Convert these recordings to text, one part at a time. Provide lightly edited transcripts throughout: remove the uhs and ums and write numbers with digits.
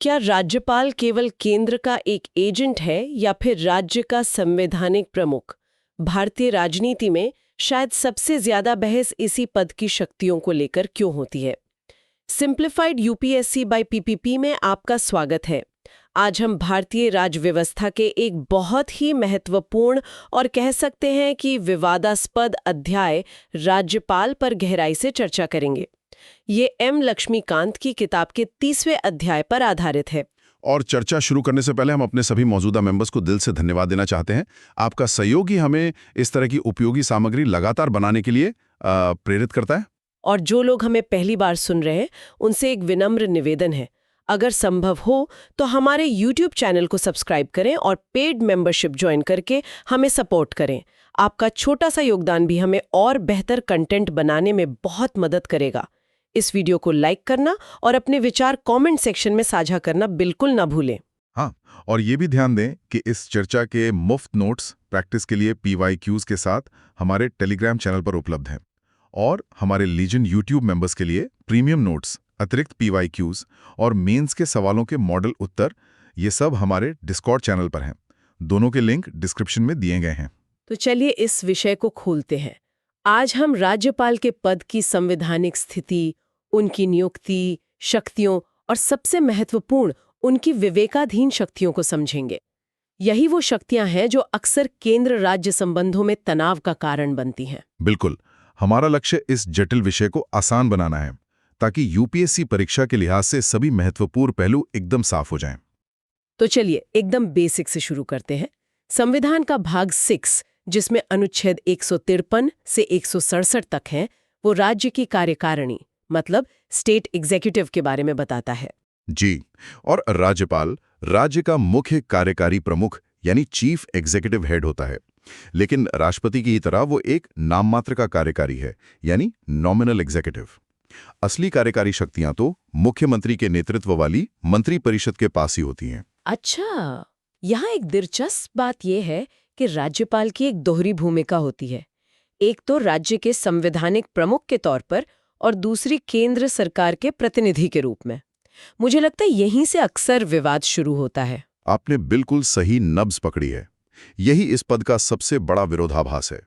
क्या राज्यपाल केवल केंद्र का एक एजेंट है या फिर राज्य का संवैधानिक प्रमुख? भारतीय राजनीति में शायद सबसे ज्यादा बहस इसी पद की शक्तियों को लेकर क्यों होती है। सिंप्लीफाइड यूपीएससी बाय पीपीपी में आपका स्वागत है। आज हम भारतीय राज व्यवस्था के एक बहुत ही महत्वपूर्ण और कह सकते हैं कि विवादास्पद अध्याय राज्यपाल पर गहराई से चर्चा करेंगे। ये एम लक्ष्मीकांत की किताब के 30वें अध्याय पर आधारित है। और चर्चा शुरू करने से पहले हम अपने सभी मौजूदा मेंबर्स को दिल से धन्यवाद देना चाहते हैं। आपका सहयोग ही हमें इस तरह की उपयोगी सामग्री लगातार बनाने के लिए प्रेरित करता है। और जो लोग हमें पहली बार सुन रहे हैं, उनसे एक विनम्र निवेदन है, अगर संभव हो तो हमारे YouTube चैनल को सब्सक्राइब करें और पेड मेंबरशिप ज्वाइन करके हमें सपोर्ट करें। आपका छोटा सा योगदान भी हमें और बेहतर कंटेंट बनाने में बहुत मदद करेगा। इस वीडियो को लाइक करना और अपने विचार कमेंट सेक्शन में साझा करना बिल्कुल ना भूलें। हाँ, और ये भी ध्यान दें कि इस चर्चा के मुफ्त नोट्स प्रैक्टिस के लिए PYQs के साथ हमारे टेलीग्राम चैनल पर उपलब्ध हैं, और हमारे लीजन YouTube मेंबर्स के लिए प्रीमियम नोट्स, अतिरिक्त PYQs और मेंस के सवालों के मॉडल उत्तर, ये सब हमारे डिस्कॉर्ड चैनल पर हैं। दोनों के लिंक डिस्क्रिप्शन में दिए गए हैं। तो चलिए इस विषय को खोलते हैं। आज हम राज्यपाल के पद की संवैधानिक स्थिति, उनकी नियुक्ति, शक्तियों और सबसे महत्वपूर्ण उनकी विवेकाधीन शक्तियों को समझेंगे। यही वो शक्तियां हैं जो अक्सर केंद्र राज्य संबंधों में तनाव का कारण बनती हैं। बिल्कुल, हमारा लक्ष्य इस जटिल विषय को आसान बनाना है, ताकि यूपीएससी परीक्षा के लिहाज से सभी महत्वपूर्ण पहलू एकदम साफ हो जाएं। तो चलिए एकदम बेसिक से शुरू करते हैं। संविधान का भाग 6, जिसमें अनुच्छेद 153 से 167 तक है, वो राज्य की कार्यकारिणी मतलब स्टेट एग्जीक्यूटिव के बारे में बताता है। जी, और राज्यपाल राज्य का मुख्य कार्यकारी प्रमुख यानी चीफ एग्जीक्यूटिव हेड होता है, लेकिन राष्ट्रपति की तरह वो एक नाम मात्र का कार्यकारी है, यानी नॉमिनल एग्जीक्यूटिव। असली कार्यकारी शक्तियां तो मुख्यमंत्री के नेतृत्व वाली मंत्री परिषद के पास ही होती हैं। अच्छा, यहाँ एक दिलचस्प बात यह है कि राज्यपाल की एक दोहरी भूमिका होती है, एक तो राज्य के संवैधानिक प्रमुख के तौर पर और दूसरी केंद्र सरकार के प्रतिनिधि के रूप में। मुझे लगता है यहीं से अक्सर विवाद शुरू होता है। आपने बिल्कुल सही नब्ज पकड़ी है। यही इस पद का सबसे बड़ा विरोधाभास है।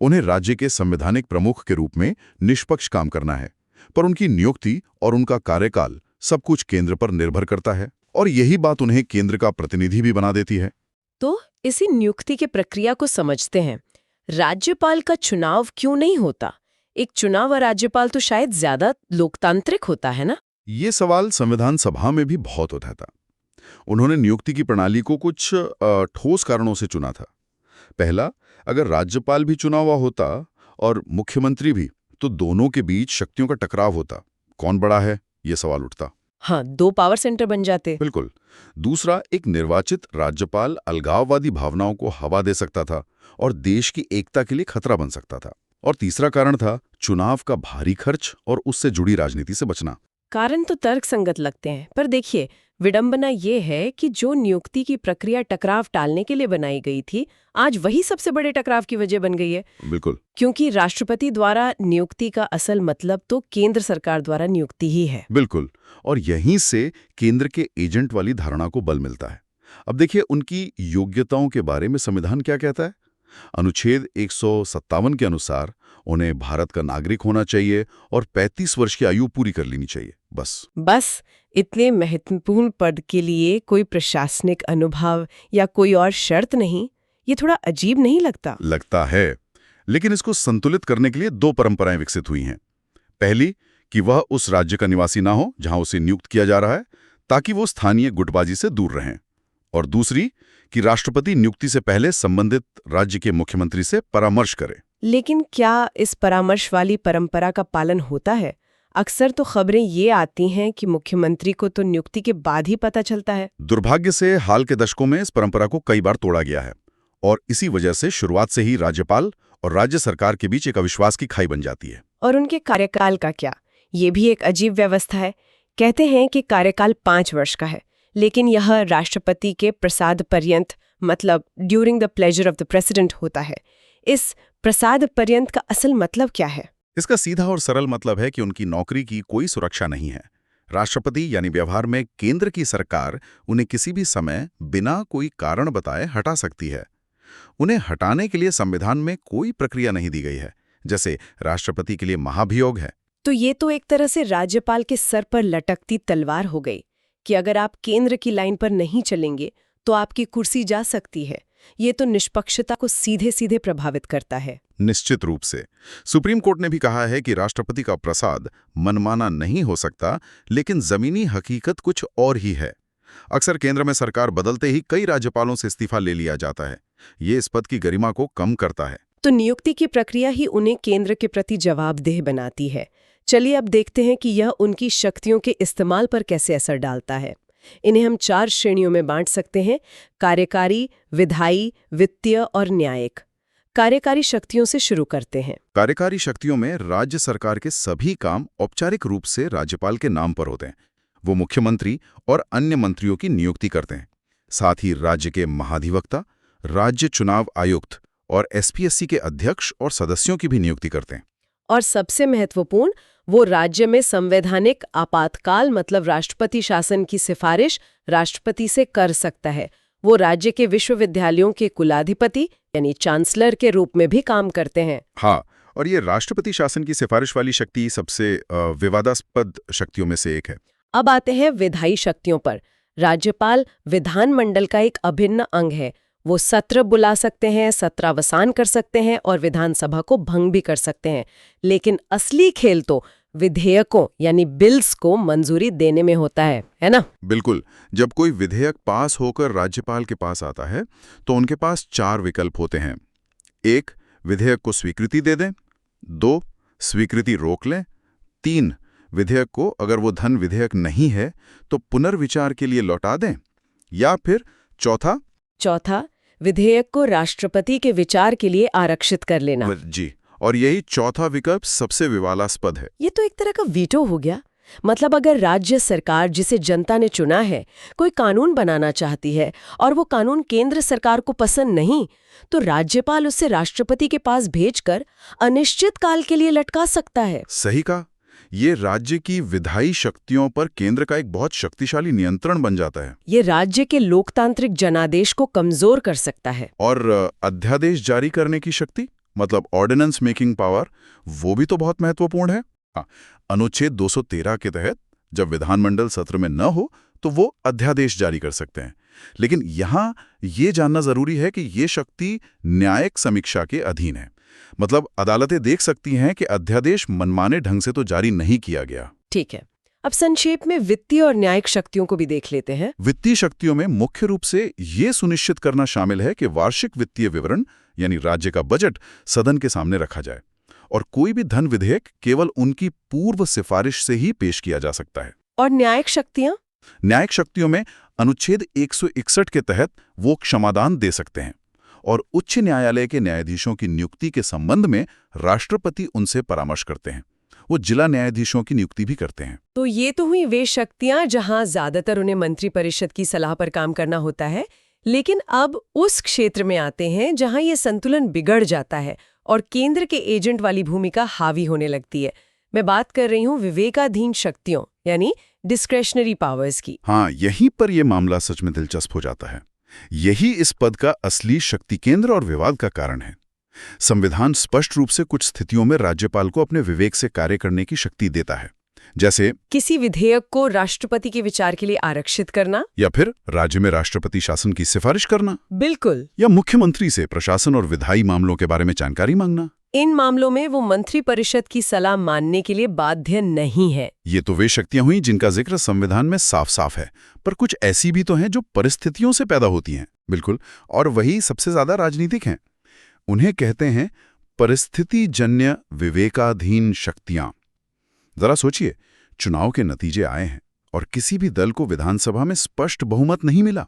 उन्हें राज्य के संवैधानिक प्रमुख के रूप में निष्पक्ष काम करना है, पर उनकी नियुक्ति और उनका कार्यकाल सब कुछ केंद्र पर निर्भर करता है, और यही बात उन्हें केंद्र का प्रतिनिधि भी बना देती है। तो इसी नियुक्ति की प्रक्रिया को समझते हैं। राज्यपाल का चुनाव क्यों नहीं होता? एक चुनाव और राज्यपाल तो शायद ज्यादा लोकतांत्रिक होता है ना? ये सवाल संविधान सभा में भी बहुत होता था। उन्होंने नियुक्ति की प्रणाली को कुछ ठोस कारणों से चुना था। पहला, अगर राज्यपाल भी चुना हुआ होता और मुख्यमंत्री भी, तो दोनों के बीच शक्तियों का टकराव होता। कौन बड़ा है, ये सवाल उठता। हाँ, दो पावर सेंटर बन जाते। बिल्कुल। दूसरा, एक निर्वाचित राज्यपाल अलगाववादी भावनाओं को हवा दे सकता था और देश की एकता के लिए खतरा बन सकता था। और तीसरा कारण था चुनाव का भारी खर्च और उससे जुड़ी राजनीति से बचना। कारण तो तर्कसंगत लगते हैं, पर देखिए विडंबना ये है कि जो नियुक्ति की प्रक्रिया टकराव टालने के लिए बनाई गई थी, आज वही सबसे बड़े टकराव की वजह बन गई है। बिल्कुल, क्योंकि राष्ट्रपति द्वारा नियुक्ति का असल मतलब तो केंद्र सरकार द्वारा नियुक्ति ही है। बिल्कुल, और यहीं से केंद्र के एजेंट वाली धारणा को बल मिलता है। अब देखिए उनकी योग्यताओं के बारे में संविधान क्या कहता है। अनुच्छेद 157 के अनुसार उन्हें भारत का नागरिक होना चाहिए और 35 वर्ष की आयु पूरी कर लेनी चाहिए। बस इतने महत्वपूर्ण पद के लिए कोई प्रशासनिक अनुभव या कोई और शर्त नहीं? ये थोड़ा अजीब नहीं लगता? लगता है, लेकिन इसको संतुलित करने के लिए दो परंपराएं विकसित हुई हैं। पहली, कि वह उस राज्य का निवासी ना हो जहां उसे नियुक्त किया जा रहा है, ताकि वो स्थानीय गुटबाजी से दूर रहें। और दूसरी, कि राष्ट्रपति नियुक्ति से पहले संबंधित राज्य के मुख्यमंत्री से परामर्श करे। लेकिन क्या इस परामर्श वाली परंपरा का पालन होता है? अक्सर तो खबरें ये आती हैं कि मुख्यमंत्री को तो नियुक्ति के बाद ही पता चलता है। दुर्भाग्य से हाल के दशकों में इस परंपरा को कई बार तोड़ा गया है, और इसी वजह से शुरुआत से ही राज्यपाल और राज्य सरकार के बीच एक अविश्वास की खाई बन जाती है। और उनके कार्यकाल का क्या? ये भी एक अजीब व्यवस्था है। कहते हैं कि कार्यकाल 5 वर्ष का है, लेकिन यह राष्ट्रपति के प्रसाद पर्यंत मतलब during the pleasure of the president होता है। इस प्रसाद पर्यंत का असल मतलब क्या है? इसका सीधा और सरल मतलब है कि उनकी नौकरी की कोई सुरक्षा नहीं है। राष्ट्रपति यानी व्यवहार में केंद्र की सरकार उन्हें किसी भी समय बिना कोई कारण बताए हटा सकती है। उन्हें हटाने के लिए संविधान में कोई प्रक्रिया नहीं दी गई है, जैसे राष्ट्रपति के लिए महाभियोग है। तो ये तो एक तरह से राज्यपाल के सर पर लटकती तलवार हो गई कि अगर आप केंद्र की लाइन पर नहीं चलेंगे तो आपकी कुर्सी जा सकती है। ये तो निष्पक्षता को सीधे सीधे प्रभावित करता है। निश्चित रूप से। सुप्रीम कोर्ट ने भी कहा है कि राष्ट्रपति का प्रसाद मनमाना नहीं हो सकता, लेकिन जमीनी हकीकत कुछ और ही है। अक्सर केंद्र में सरकार बदलते ही कई राज्यपालों से इस्तीफा ले लिया जाता है। ये इस पद की गरिमा को कम करता है। तो नियुक्ति की प्रक्रिया ही उन्हें केंद्र के प्रति जवाबदेह बनाती है। चलिए अब देखते हैं कि यह उनकी शक्तियों के इस्तेमाल पर कैसे असर डालता है। इन्हें हम 4 श्रेणियों में बांट सकते हैं: कार्यकारी, विधायी, वित्तीय और न्यायिक। कार्यकारी शक्तियों से शुरू करते हैं। कार्यकारी शक्तियों में राज्य सरकार के सभी काम औपचारिक रूप से राज्यपाल के नाम पर होते हैं। वो मुख्यमंत्री और अन्य मंत्रियों की नियुक्ति करते हैं। साथ ही राज्य के महाधिवक्ता, राज्य चुनाव आयुक्त और एसपीएससी के अध्यक्ष और सदस्यों की भी नियुक्ति करते हैं। और सबसे महत्वपूर्ण, वो राज्य में संवैधानिक आपातकाल मतलब राष्ट्रपति शासन की सिफारिश राष्ट्रपति से कर सकता है। वो राज्य के विश्वविद्यालयों के कुलाधिपति यानी चांसलर के रूप में भी काम करते हैं। हाँ, और ये राष्ट्रपति शासन की सिफारिश वाली शक्ति सबसे विवादास्पद शक्तियों में से एक है। अब आते हैं विधायी शक्तियों पर। राज्यपाल विधानमंडल का एक अभिन्न अंग है। वो सत्र बुला सकते हैं, सत्रावसान कर सकते हैं और विधानसभा को भंग भी कर सकते हैं। लेकिन असली खेल तो विधेयकों यानी बिल्स को मंजूरी देने में होता है ना? बिल्कुल। जब कोई विधेयक पास होकर राज्यपाल के पास आता है तो उनके पास 4 विकल्प होते हैं। 1, विधेयक को स्वीकृति दे दें। 2, स्वीकृति रोक लें। 3, विधेयक को अगर वो धन विधेयक नहीं है तो पुनर्विचार के लिए लौटा दें। या फिर चौथा, विधेयक को राष्ट्रपति के विचार के लिए आरक्षित कर लेना। जी, और यही चौथा विकल्प सबसे विवादास्पद है। ये तो एक तरह का वीटो हो गया। मतलब अगर राज्य सरकार जिसे जनता ने चुना है कोई कानून बनाना चाहती है और वो कानून केंद्र सरकार को पसंद नहीं, तो राज्यपाल उसे राष्ट्रपति के पास भेजकर अनिश्चित काल के लिए लटका सकता है। सही कहा। ये राज्य की विधायी शक्तियों पर केंद्र का एक बहुत शक्तिशाली नियंत्रण बन जाता है। ये राज्य के लोकतांत्रिक जनादेश को कमजोर कर सकता है। और अध्यादेश जारी करने की शक्ति मतलब ऑर्डिनेंस मेकिंग पावर, वो भी तो बहुत महत्वपूर्ण है। हाँ, अनुच्छेद 213 के तहत जब विधानमंडल सत्र में न हो तो वो अध्यादेश जारी कर सकते हैं। लेकिन यहाँ ये जानना जरूरी है कि ये शक्ति न्यायिक समीक्षा के अधीन है। मतलब अदालतें देख सकती हैं कि अध्यादेश मनमाने ढंग से तो जारी नहीं किया गया। ठीक है, अब संक्षेप में वित्तीय और न्यायिक शक्तियों को भी देख लेते हैं। वित्तीय शक्तियों में मुख्य रूप से ये सुनिश्चित करना शामिल है कि वार्षिक वित्तीय विवरण यानी राज्य का बजट सदन के सामने रखा जाए और कोई भी धन विधेयक केवल उनकी पूर्व सिफारिश से ही पेश किया जा सकता है। और न्यायिक शक्तियां? न्यायिक शक्तियों में अनुच्छेद 161 के तहत वो क्षमादान दे सकते हैं और उच्च न्यायालय के न्यायाधीशों की नियुक्ति के संबंध में राष्ट्रपति उनसे परामर्श करते हैं। वो जिला न्यायाधीशों की नियुक्ति भी करते हैं। तो ये तो हुई वे शक्तियां जहां ज्यादातर उन्हें मंत्रिपरिषद की सलाह पर काम करना होता है। लेकिन अब उस क्षेत्र में आते हैं जहां ये संतुलन बिगड़ जाता है और केंद्र के एजेंट वाली भूमिका हावी होने लगती है। मैं बात कर रही हूँ विवेकाधीन शक्तियों यानी डिस्क्रेशनरी पावर्स की। हाँ, यहीं पर यह मामला सच में दिलचस्प हो जाता है। यही इस पद का असली शक्ति केंद्र और विवाद का कारण है। संविधान स्पष्ट रूप से कुछ स्थितियों में राज्यपाल को अपने विवेक से कार्य करने की शक्ति देता है, जैसे किसी विधेयक को राष्ट्रपति के विचार के लिए आरक्षित करना, या फिर राज्य में राष्ट्रपति शासन की सिफारिश करना। बिल्कुल। या मुख्यमंत्री से प्रशासन और विधायी मामलों के बारे में जानकारी मांगना। इन मामलों में वो मंत्रिपरिषद की सलाह मानने के लिए बाध्य नहीं है। ये तो वे शक्तियां हुई जिनका जिक्र संविधान में साफ साफ है, पर कुछ ऐसी भी तो हैं जो परिस्थितियों से पैदा होती हैं। बिल्कुल, और वही सबसे ज्यादा राजनीतिक हैं। उन्हें कहते हैं परिस्थितिजन्य विवेकाधीन शक्तियां। जरा सोचिए, चुनाव के नतीजे आए हैं और किसी भी दल को विधानसभा में स्पष्ट बहुमत नहीं मिला।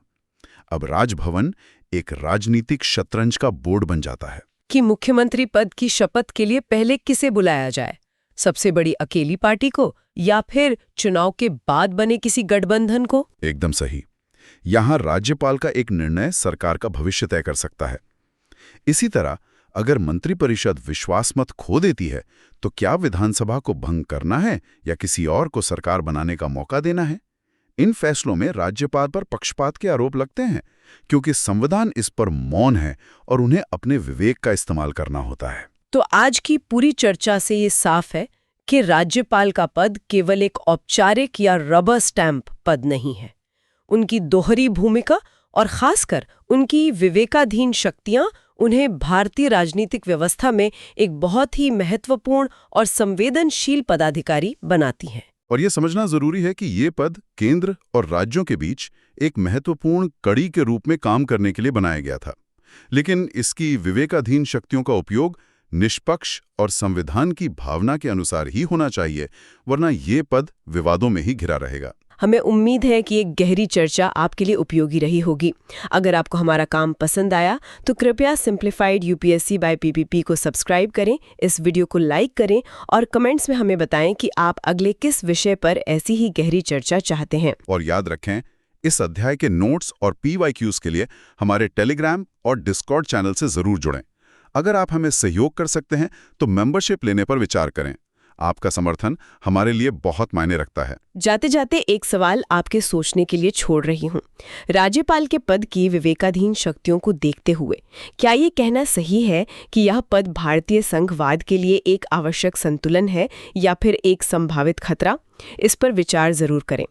अब राजभवन एक राजनीतिक शतरंज का बोर्ड बन जाता है कि मुख्यमंत्री पद की शपथ के लिए पहले किसे बुलाया जाए, सबसे बड़ी अकेली पार्टी को या फिर चुनाव के बाद बने किसी गठबंधन को। एकदम सही। यहां राज्यपाल का एक निर्णय सरकार का भविष्य तय कर सकता है। इसी तरह अगर मंत्रिपरिषद विश्वास मत खो देती है तो क्या विधानसभा को भंग करना है या किसी और को सरकार बनाने का मौका देना है? इन फैसलों में राज्यपाल पर पक्षपात के आरोप लगते हैं क्योंकि संविधान इस पर मौन है और उन्हें अपने विवेक का इस्तेमाल करना होता है। तो आज की पूरी चर्चा से ये साफ है कि राज्यपाल का पद केवल एक औपचारिक या रबर स्टैंप पद नहीं है। उनकी दोहरी भूमिका और खासकर उनकी विवेकाधीन शक्तियां उन्हें भारतीय राजनीतिक व्यवस्था में एक बहुत ही महत्वपूर्ण और संवेदनशील पदाधिकारी बनाती हैं। और ये समझना जरूरी है कि ये पद केंद्र और राज्यों के बीच एक महत्वपूर्ण कड़ी के रूप में काम करने के लिए बनाया गया था, लेकिन इसकी विवेकाधीन शक्तियों का उपयोग निष्पक्ष और संविधान की भावना के अनुसार ही होना चाहिए, वरना ये पद विवादों में ही घिरा रहेगा। हमें उम्मीद है कि एक गहरी चर्चा आपके लिए उपयोगी रही होगी। अगर आपको हमारा काम पसंद आया तो कृपया सिंप्लीफाइड यूपीएससी बाय पीपीपी को सब्सक्राइब करें, इस वीडियो को लाइक करें और कमेंट्स में हमें बताएं कि आप अगले किस विषय पर ऐसी ही गहरी चर्चा चाहते हैं। और याद रखें, इस अध्याय के नोट्स और PYQs के लिए हमारे टेलीग्राम और डिस्कॉर्ड चैनल से जरूर जुड़ें। अगर आप हमें सहयोग कर सकते हैं तो मेंबरशिप लेने पर विचार करें। आपका समर्थन हमारे लिए बहुत मायने रखता है। जाते जाते एक सवाल आपके सोचने के लिए छोड़ रही हूँ। राज्यपाल के पद की विवेकाधीन शक्तियों को देखते हुए क्या ये कहना सही है कि यह पद भारतीय संघवाद के लिए एक आवश्यक संतुलन है या फिर एक संभावित खतरा? इस पर विचार जरूर करें।